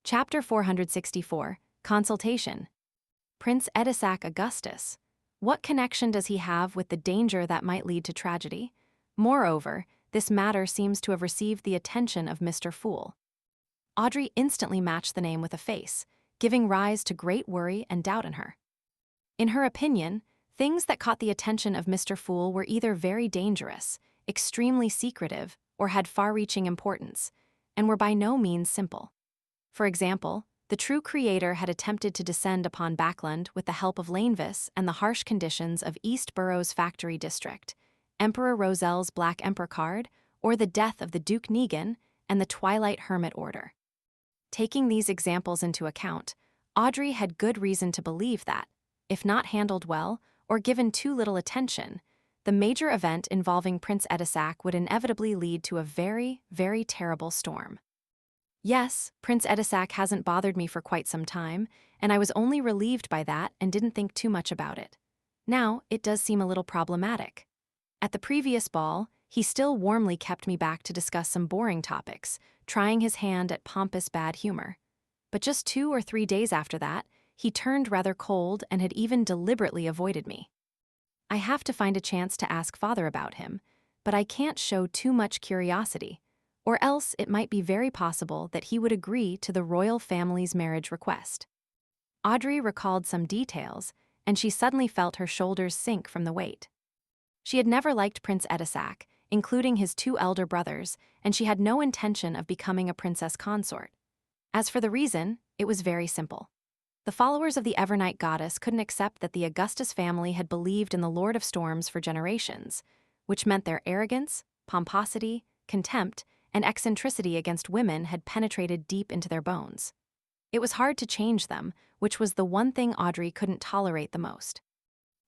Chapter 464, Consultation. Prince Edisac Augustus. What connection does he have with the danger that might lead to tragedy? Moreover, this matter seems to have received the attention of Mr. Fool. Audrey instantly matched the name with a face, giving rise to great worry and doubt in her. In her opinion, things that caught the attention of Mr. Fool were either very dangerous, extremely secretive, or had far-reaching importance, and were by no means simple. For example, the true creator had attempted to descend upon Backland with the help of Lanevis and the harsh conditions of East Borough's factory district, Emperor Roselle's Black Emperor card, or the death of the Duke Negan and the Twilight Hermit Order. Taking these examples into account, Audrey had good reason to believe that, if not handled well or given too little attention, the major event involving Prince Edisac would inevitably lead to a very, very terrible storm. Yes, Prince Edisac hasn't bothered me for quite some time, and I was only relieved by that and didn't think too much about it. Now, it does seem a little problematic. At the previous ball, he still warmly kept me back to discuss some boring topics, trying his hand at pompous bad humor. But just 2 or 3 days after that, he turned rather cold and had even deliberately avoided me. I have to find a chance to ask Father about him, but I can't show too much curiosity, or else it might be very possible that he would agree to the royal family's marriage request. Audrey recalled some details, and she suddenly felt her shoulders sink from the weight. She had never liked Prince Edisac, including his 2 elder brothers, and she had no intention of becoming a princess consort. As for the reason, it was very simple. The followers of the Evernight goddess couldn't accept that the Augustus family had believed in the Lord of Storms for generations, which meant their arrogance, pomposity, contempt, and eccentricity against women had penetrated deep into their bones. It was hard to change them, which was the one thing Audrey couldn't tolerate the most.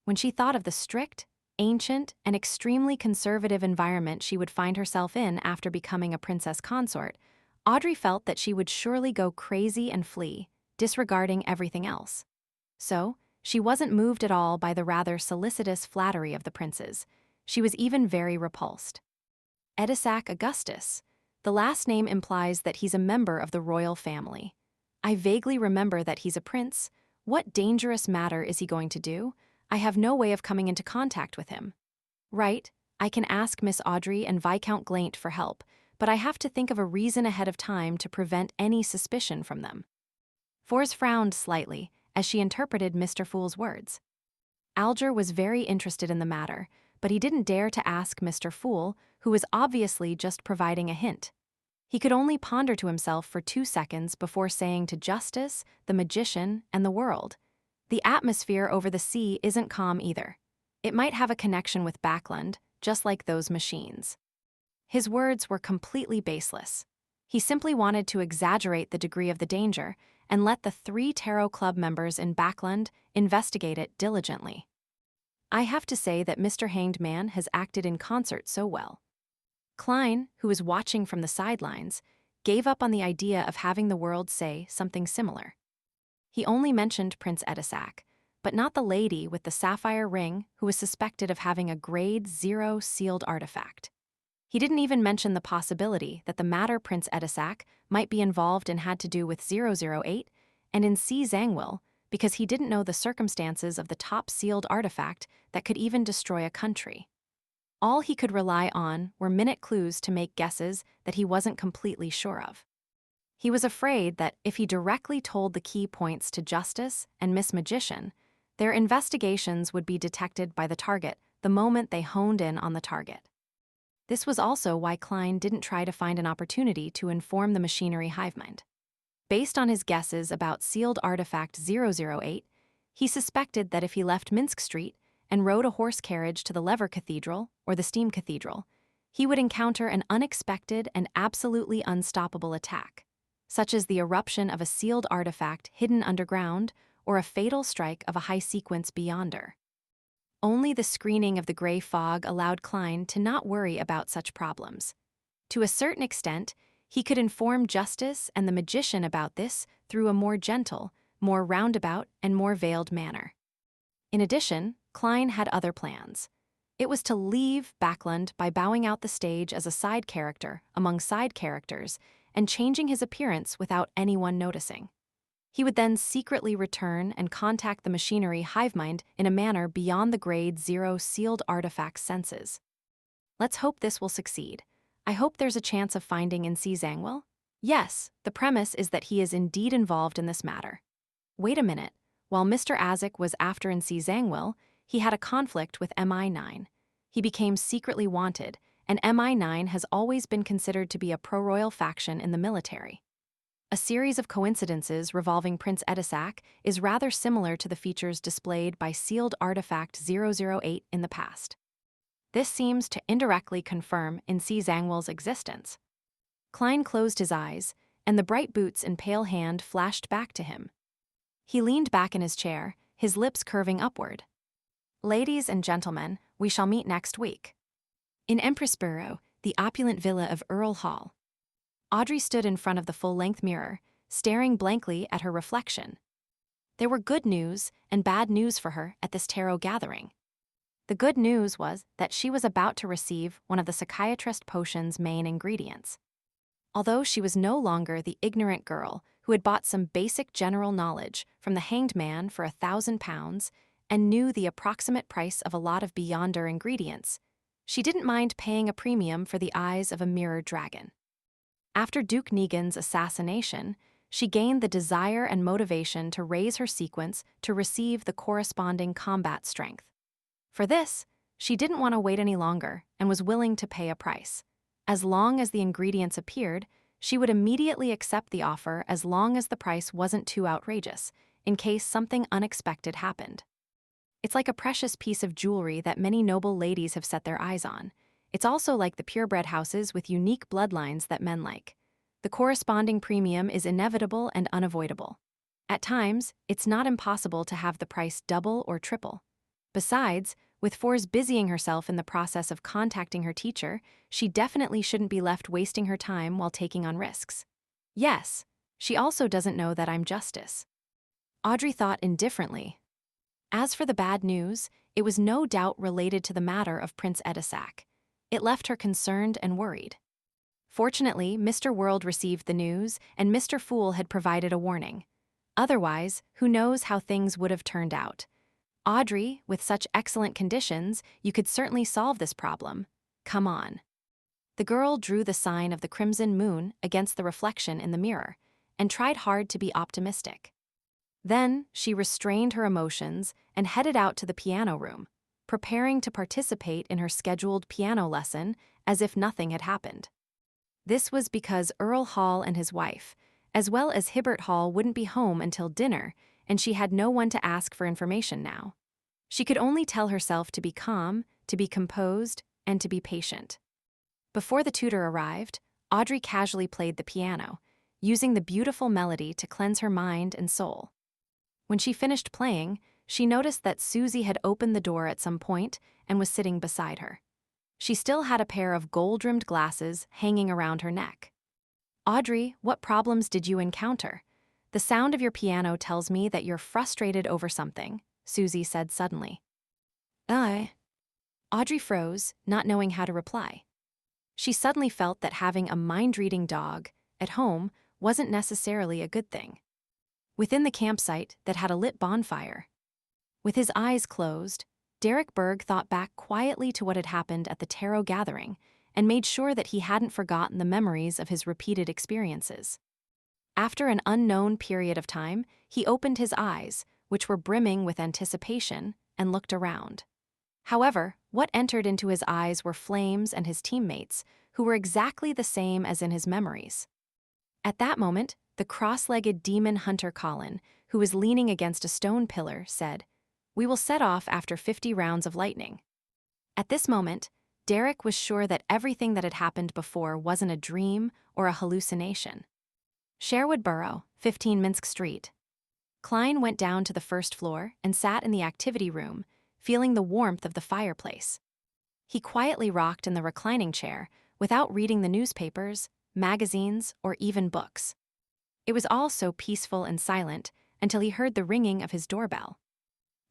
When she thought of the strict, ancient, and extremely conservative environment she would find herself in after becoming a princess consort, Audrey felt that she would surely go crazy and flee, disregarding everything else. So, she wasn't moved at all by the rather solicitous flattery of the princes. She was even very repulsed. Edisac Augustus. The last name implies that he's a member of the royal family. I vaguely remember that he's a prince. What dangerous matter is he going to do? I have no way of coming into contact with him. Right, I can ask Miss Audrey and Viscount Glaint for help, but I have to think of a reason ahead of time to prevent any suspicion from them. Fors frowned slightly as she interpreted Mr. Fool's words. Alger was very interested in the matter, but he didn't dare to ask Mr. Fool, who was obviously just providing a hint. He could only ponder to himself for 2 seconds before saying to Justice, the magician, and the world, "The atmosphere over the sea isn't calm either. It might have a connection with Backland, just like those machines." His words were completely baseless. He simply wanted to exaggerate the degree of the danger and let the 3 Tarot Club members in Backland investigate it diligently. I have to say that Mr. Hanged Man has acted in concert so well. Klein, who was watching from the sidelines, gave up on the idea of having the world say something similar. He only mentioned Prince Edisac, but not the lady with the sapphire ring who was suspected of having a Grade 0 sealed artifact. He didn't even mention the possibility that the matter Prince Edisac might be involved in had to do with 008 and in C. Zangwill, because he didn't know the circumstances of the top sealed artifact that could even destroy a country. All he could rely on were minute clues to make guesses that he wasn't completely sure of. He was afraid that if he directly told the key points to Justice and Miss Magician, their investigations would be detected by the target the moment they honed in on the target. This was also why Klein didn't try to find an opportunity to inform the machinery hivemind. Based on his guesses about sealed artifact 008, he suspected that if he left Minsk Street and rode a horse carriage to the Lever Cathedral or the Steam Cathedral, he would encounter an unexpected and absolutely unstoppable attack, such as the eruption of a sealed artifact hidden underground or a fatal strike of a high-sequence beyonder. Only the screening of the gray fog allowed Klein to not worry about such problems. To a certain extent, he could inform Justice and the Magician about this through a more gentle, more roundabout, and more veiled manner. In addition, Klein had other plans. It was to leave Backland by bowing out the stage as a side character among side characters and changing his appearance without anyone noticing. He would then secretly return and contact the machinery hivemind in a manner beyond the grade 0 sealed artifact's senses. Let's hope this will succeed. I hope there's a chance of finding NC Zangwill? Yes, the premise is that he is indeed involved in this matter. Wait a minute. While Mr. Azik was after NC Zangwill, he had a conflict with MI9. He became secretly wanted, and MI9 has always been considered to be a pro-royal faction in the military. A series of coincidences revolving Prince Edisak is rather similar to the features displayed by sealed artifact 008 in the past. This seems to indirectly confirm NC Zangwill's existence. Klein closed his eyes, and the bright boots and pale hand flashed back to him. He leaned back in his chair, his lips curving upward. Ladies and gentlemen, we shall meet next week. In Empress Bureau, the opulent villa of Earl Hall. Audrey stood in front of the full-length mirror, staring blankly at her reflection. There were good news and bad news for her at this tarot gathering. The good news was that she was about to receive one of the psychiatrist potion's main ingredients. Although she was no longer the ignorant girl who had bought some basic general knowledge from the hanged man for £1,000 and knew the approximate price of a lot of beyonder ingredients, she didn't mind paying a premium for the eyes of a mirror dragon. After Duke Negan's assassination, she gained the desire and motivation to raise her sequence to receive the corresponding combat strength. For this, she didn't want to wait any longer and was willing to pay a price. As long as the ingredients appeared, she would immediately accept the offer as long as the price wasn't too outrageous, in case something unexpected happened. It's like a precious piece of jewelry that many noble ladies have set their eyes on. It's also like the purebred houses with unique bloodlines that men like. The corresponding premium is inevitable and unavoidable. At times, it's not impossible to have the price double or triple. Besides, with For's busying herself in the process of contacting her teacher, she definitely shouldn't be left wasting her time while taking on risks. Yes, she also doesn't know that I'm Justice. Audrey thought indifferently. As for the bad news, it was no doubt related to the matter of Prince Edisak. It left her concerned and worried. Fortunately, Mr. World received the news, and Mr. Fool had provided a warning. Otherwise, who knows how things would have turned out. Audrey, with such excellent conditions, you could certainly solve this problem. Come on. The girl drew the sign of the crimson moon against the reflection in the mirror, and tried hard to be optimistic. Then, she restrained her emotions and headed out to the piano room, preparing to participate in her scheduled piano lesson as if nothing had happened. This was because Earl Hall and his wife, as well as Hibbert Hall, wouldn't be home until dinner, and she had no one to ask for information now. She could only tell herself to be calm, to be composed, and to be patient. Before the tutor arrived, Audrey casually played the piano, using the beautiful melody to cleanse her mind and soul. When she finished playing, she noticed that Susie had opened the door at some point and was sitting beside her. She still had a pair of gold-rimmed glasses hanging around her neck. Audrey, what problems did you encounter? The sound of your piano tells me that you're frustrated over something, Susie said suddenly. Audrey froze, not knowing how to reply. She suddenly felt that having a mind-reading dog at home wasn't necessarily a good thing. Within the campsite that had a lit bonfire. With his eyes closed, Derek Berg thought back quietly to what had happened at the tarot gathering and made sure that he hadn't forgotten the memories of his repeated experiences. After an unknown period of time, he opened his eyes, which were brimming with anticipation, and looked around. However, what entered into his eyes were Flames and his teammates, who were exactly the same as in his memories. At that moment, the cross-legged demon hunter Colin, who was leaning against a stone pillar, said, "We will set off after 50 rounds of lightning." At this moment, Derek was sure that everything that had happened before wasn't a dream or a hallucination. Sherwood Borough, 15 Minsk Street. Klein went down to the first floor and sat in the activity room, feeling the warmth of the fireplace. He quietly rocked in the reclining chair without reading the newspapers, magazines, or even books. It was all so peaceful and silent until he heard the ringing of his doorbell.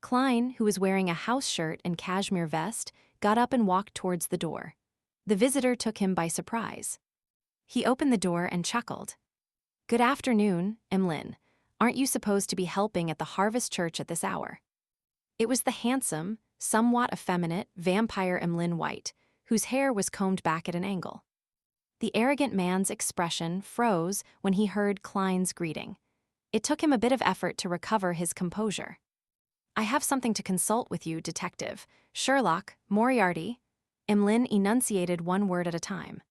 Klein, who was wearing a house shirt and cashmere vest, got up and walked towards the door. The visitor took him by surprise. He opened the door and chuckled. Good afternoon, Emlyn. Aren't you supposed to be helping at the Harvest Church at this hour? It was the handsome, somewhat effeminate vampire Emlyn White, whose hair was combed back at an angle. The arrogant man's expression froze when he heard Klein's greeting. It took him a bit of effort to recover his composure. I have something to consult with you, Detective. Sherlock, Moriarty. Emlyn enunciated one word at a time.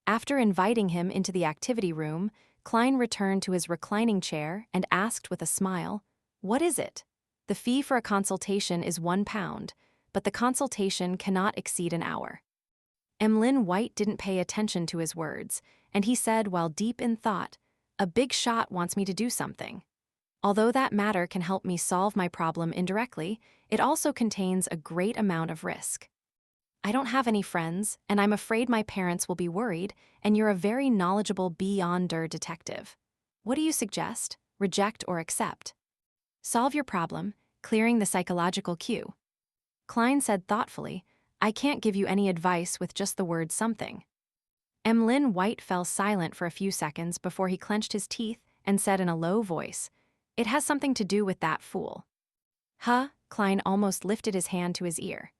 After inviting him into the activity room, Klein returned to his reclining chair and asked with a smile, "What is it?" The fee for a consultation is £1, but the consultation cannot exceed an hour. Emlyn White didn't pay attention to his words, and he said while deep in thought, "A big shot wants me to do something. Although that matter can help me solve my problem indirectly, it also contains a great amount of risk. I don't have any friends, and I'm afraid my parents will be worried, and you're a very knowledgeable beyonder detective. What do you suggest? Reject or accept? Solve your problem, clearing the psychological cue." Klein said thoughtfully, "I can't give you any advice with just the word something." Emlyn White fell silent for a few seconds before he clenched his teeth and said in a low voice, "It has something to do with that fool." Huh? Klein almost lifted his hand to his ear.